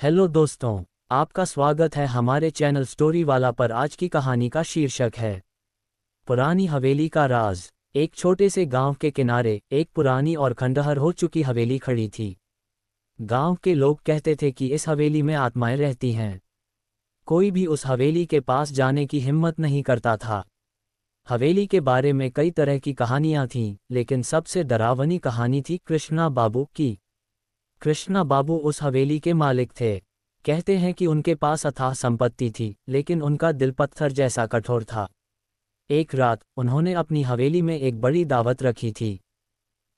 Hello दोस्तों, आपका स्वागत है हमारे चैनल स्टोरी वाला पर। आज की कहानी का शीर्षक है पुरानी हवेली का राज। एक छोटे से गांव के किनारे एक पुरानी और खंडहर हो चुकी हवेली खड़ी थी। गांव के लोग कहते थे कि इस हवेली में आत्माएं रहती हैं। कोई भी उस हवेली के पास जाने की हिम्मत नहीं करता था। हवेली के बारे में कई तरह की कहानियां थीं, लेकिन सबसे डरावनी कहानी थी कृष्णा बाबू की। कृष्णा बाबू उस हवेली के मालिक थे। कहते हैं कि उनके पास अथाह संपत्ति थी, लेकिन उनका दिल पत्थर जैसा कठोर था। एक रात उन्होंने अपनी हवेली में एक बड़ी दावत रखी थी।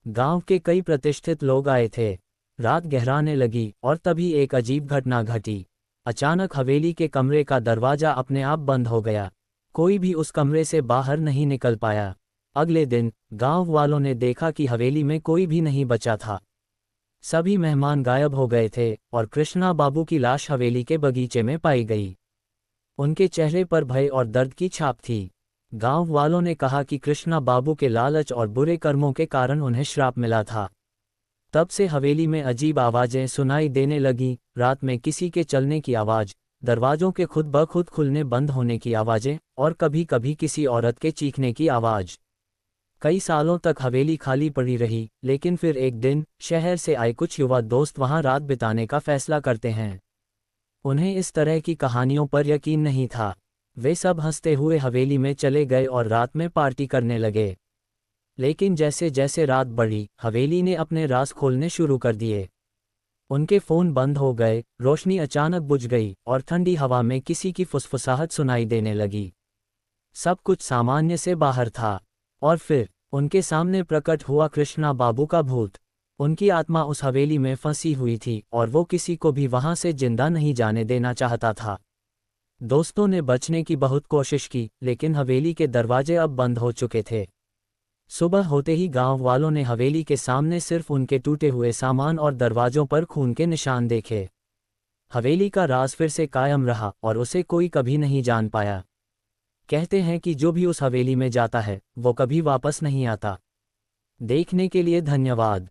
गांव के कई प्रतिष्ठित लोग आए थे। रात गहराने लगी और तभी एक अजीब घटना घटी। अचानक हवेली के कमरे का दरवाजा अपने आप बंद हो गया। कोई भी उस कमरे से बाहर नहीं निकल पाया। अगले दिन गांव वालों ने देखा कि हवेली में कोई भी नहीं बचा था। सभी मेहमान गायब हो गए थे और कृष्णा बाबू की लाश हवेली के बगीचे में पाई गई। उनके चेहरे पर भय और दर्द की छाप थी। गांव वालों ने कहा कि कृष्णा बाबू के लालच और बुरे कर्मों के कारण उन्हें श्राप मिला था। तब से हवेली में अजीब आवाजें सुनाई देने लगीं। रात में किसी के चलने की आवाज, दरवाजों के खुद ब खुद खुलने बंद होने की आवाजें और कभी कभी किसी औरत के चीखने की आवाज। कई सालों तक हवेली खाली पड़ी रही, लेकिन फिर एक दिन शहर से आए कुछ युवा दोस्त वहां रात बिताने का फैसला करते हैं। उन्हें इस तरह की कहानियों पर यकीन नहीं था। वे सब हंसते हुए हवेली में चले गए और रात में पार्टी करने लगे। लेकिन जैसे जैसे रात बढ़ी, हवेली ने अपने राज खोलने शुरू कर दिए। उनके फोन बंद हो गए, रोशनी अचानक बुझ गई और ठंडी हवा में किसी की फुसफुसाहट सुनाई देने लगी। सब कुछ सामान्य से बाहर था। और फिर उनके सामने प्रकट हुआ कृष्णा बाबू का भूत। उनकी आत्मा उस हवेली में फंसी हुई थी और वो किसी को भी वहां से जिंदा नहीं जाने देना चाहता था। दोस्तों ने बचने की बहुत कोशिश की, लेकिन हवेली के दरवाजे अब बंद हो चुके थे। सुबह होते ही गांव वालों ने हवेली के सामने सिर्फ उनके टूटे हुए सामान और दरवाजों पर खून के निशान देखे। हवेली का राज फिर से कायम रहा और उसे कोई कभी नहीं जान पाया। कहते हैं कि जो भी उस हवेली में जाता है वो कभी वापस नहीं आता। देखने के लिए धन्यवाद।